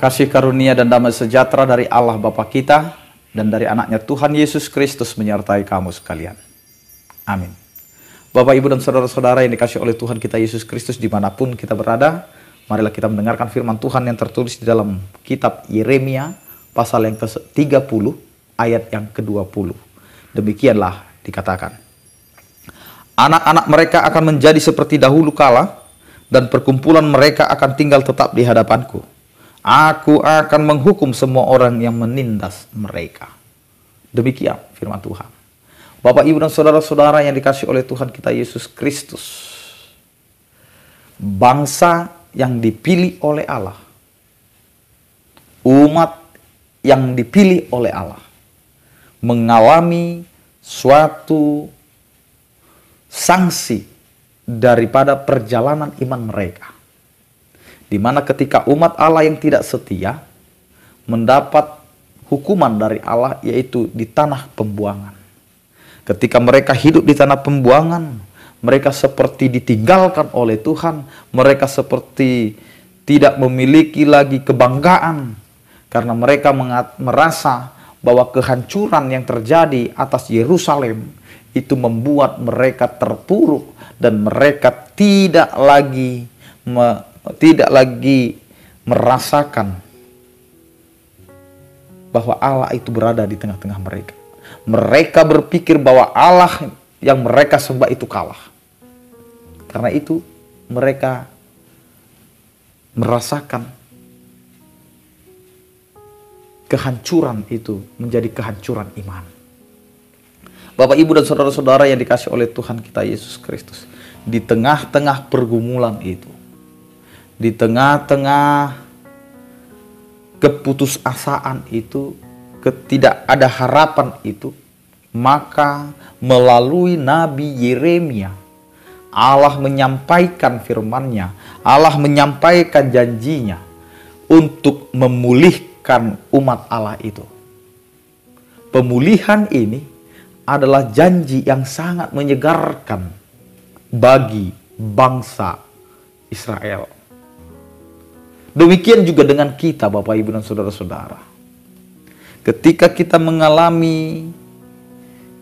Kasih karunia dan damai sejahtera dari Allah Bapa kita dan dari anaknya Tuhan Yesus Kristus menyertai kamu sekalian. Amin. Bapak, Ibu, dan saudara-saudara yang dikasihi oleh Tuhan kita Yesus Kristus dimanapun kita berada, marilah kita mendengarkan firman Tuhan yang tertulis di dalam kitab Yeremia pasal yang ke-30 ayat yang ke-20. Demikianlah dikatakan. Anak-anak mereka akan menjadi seperti dahulu kala, dan perkumpulan mereka akan tinggal tetap di hadapanku. Aku akan menghukum semua orang yang menindas mereka. Demikian firman Tuhan. Bapak, Ibu, dan saudara-saudara yang dikasihi oleh Tuhan kita Yesus Kristus. Bangsa yang dipilih oleh Allah. Umat yang dipilih oleh Allah. Mengalami suatu sanksi daripada perjalanan iman mereka. Di mana ketika umat Allah yang tidak setia mendapat hukuman dari Allah, yaitu di tanah pembuangan. Ketika mereka hidup di tanah pembuangan, mereka seperti ditinggalkan oleh Tuhan. Mereka seperti tidak memiliki lagi kebanggaan, karena mereka merasa bahwa kehancuran yang terjadi atas Yerusalem itu membuat mereka terpuruk, dan mereka tidak lagi merasakan bahwa Allah itu berada di tengah-tengah mereka. Mereka berpikir bahwa Allah yang mereka sembah itu kalah. Karena itu mereka merasakan kehancuran itu menjadi kehancuran iman. Bapak, Ibu, dan saudara-saudara yang dikasihi oleh Tuhan kita Yesus Kristus, di tengah-tengah pergumulan itu, di tengah-tengah keputusasaan itu, tidak ada harapan itu, maka melalui Nabi Yeremia, Allah menyampaikan firman-Nya, Allah menyampaikan janjinya untuk memulihkan umat Allah itu. Pemulihan ini adalah janji yang sangat menyegarkan bagi bangsa Israel. Demikian juga dengan kita, Bapak, Ibu, dan saudara-saudara. Ketika kita mengalami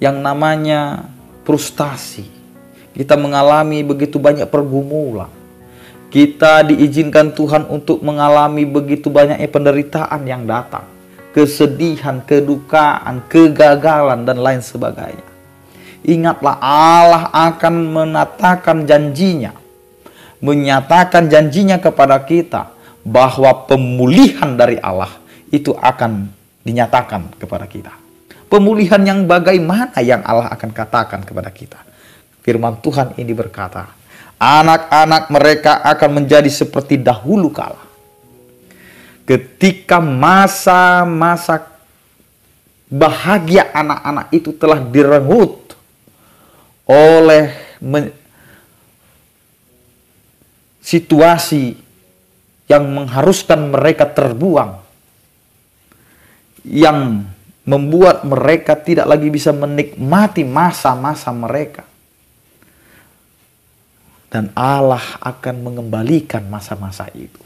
yang namanya frustasi, kita mengalami begitu banyak pergumulan, kita diizinkan Tuhan untuk mengalami begitu banyaknya penderitaan yang datang, kesedihan, kedukaan, kegagalan, dan lain sebagainya. Ingatlah, Allah akan menyatakan janjinya kepada kita, bahwa pemulihan dari Allah itu akan dinyatakan kepada kita. Pemulihan yang bagaimana yang Allah akan katakan kepada kita? Firman Tuhan ini berkata, anak-anak mereka akan menjadi seperti dahulu kala. Ketika masa-masa bahagia anak-anak itu telah direnggut oleh situasi yang mengharuskan mereka terbuang, yang membuat mereka tidak lagi bisa menikmati masa-masa mereka. Dan Allah akan mengembalikan masa-masa itu.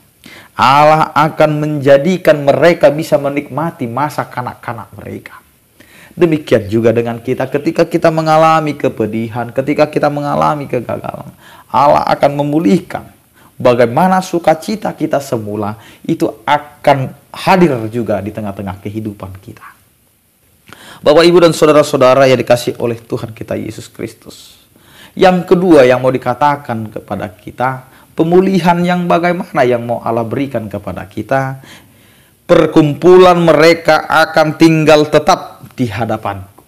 Allah akan menjadikan mereka bisa menikmati masa kanak-kanak mereka. Demikian juga dengan kita, ketika kita mengalami kepedihan, ketika kita mengalami kegagalan, Allah akan memulihkan. Bagaimana sukacita kita semula itu akan hadir juga di tengah-tengah kehidupan kita. Bapak, Ibu, dan saudara-saudara yang dikasihi oleh Tuhan kita Yesus Kristus. Yang kedua yang mau dikatakan kepada kita, pemulihan yang bagaimana yang mau Allah berikan kepada kita. Perkumpulan mereka akan tinggal tetap di hadapanku.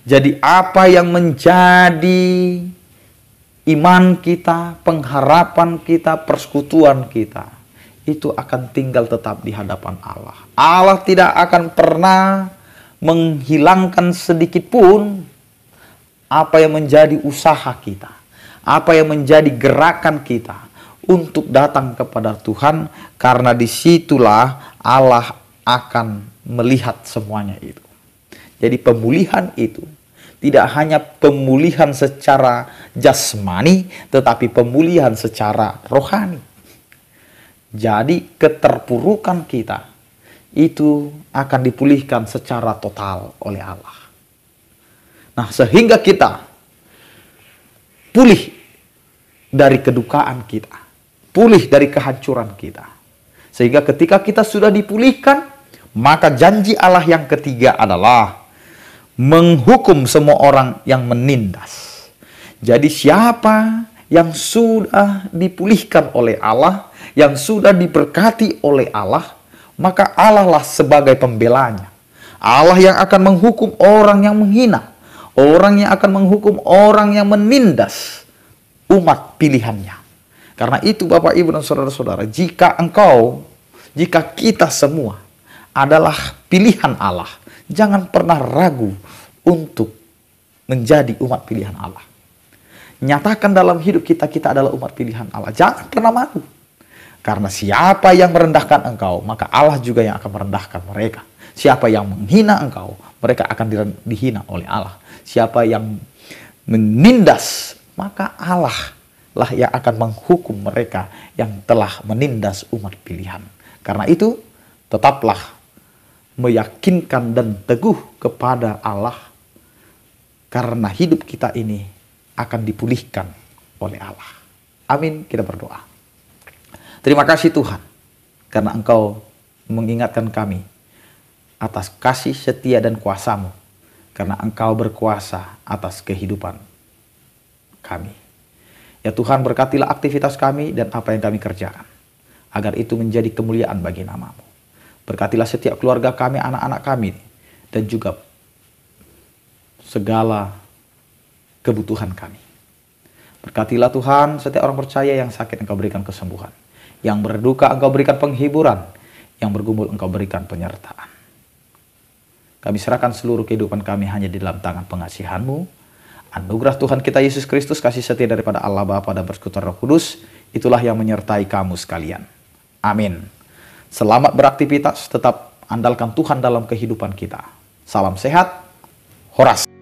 Jadi apa yang menjadi iman kita, pengharapan kita, persekutuan kita, itu akan tinggal tetap di hadapan Allah. Allah tidak akan pernah menghilangkan sedikit pun apa yang menjadi usaha kita, apa yang menjadi gerakan kita untuk datang kepada Tuhan, karena disitulah Allah akan melihat semuanya itu. Jadi pemulihan itu tidak hanya pemulihan secara jasmani, tetapi pemulihan secara rohani. Jadi keterpurukan kita itu akan dipulihkan secara total oleh Allah. Nah, sehingga kita pulih dari kedukaan kita, pulih dari kehancuran kita. Sehingga ketika kita sudah dipulihkan, maka janji Allah yang ketiga adalah menghukum semua orang yang menindas. Jadi siapa yang sudah dipulihkan oleh Allah, yang sudah diberkati oleh Allah, maka Allah lah sebagai pembelanya. Allah yang akan menghukum orang yang menghina, orang yang akan menghukum orang yang menindas umat pilihannya. Karena itu Bapak, Ibu, dan saudara-saudara, jika kita semua adalah pilihan Allah, jangan pernah ragu untuk menjadi umat pilihan Allah. Nyatakan dalam hidup kita adalah umat pilihan Allah. Jangan pernah malu. Karena siapa yang merendahkan engkau, maka Allah juga yang akan merendahkan mereka. Siapa yang menghina engkau, mereka akan dihina oleh Allah. Siapa yang menindas, maka Allah lah yang akan menghukum mereka yang telah menindas umat pilihan. Karena itu, tetaplah meyakinkan dan teguh kepada Allah. Karena hidup kita ini akan dipulihkan oleh Allah. Amin, kita berdoa. Terima kasih Tuhan, karena Engkau mengingatkan kami atas kasih setia dan kuasa-Mu, karena Engkau berkuasa atas kehidupan kami. Ya Tuhan, berkatilah aktivitas kami dan apa yang kami kerjakan, agar itu menjadi kemuliaan bagi nama-Mu. Berkatilah setiap keluarga kami, anak-anak kami, dan juga segala kebutuhan kami. Berkatilah Tuhan setiap orang percaya yang sakit, Engkau berikan kesembuhan. Yang berduka, Engkau berikan penghiburan. Yang bergumul, Engkau berikan penyertaan. Kami serahkan seluruh kehidupan kami hanya di dalam tangan pengasihan-Mu. Anugerah Tuhan kita Yesus Kristus, kasih setia daripada Allah Bapa dan persekutuan Roh Kudus, itulah yang menyertai kamu sekalian. Amin. Selamat beraktivitas, tetap andalkan Tuhan dalam kehidupan kita. Salam sehat, Horas.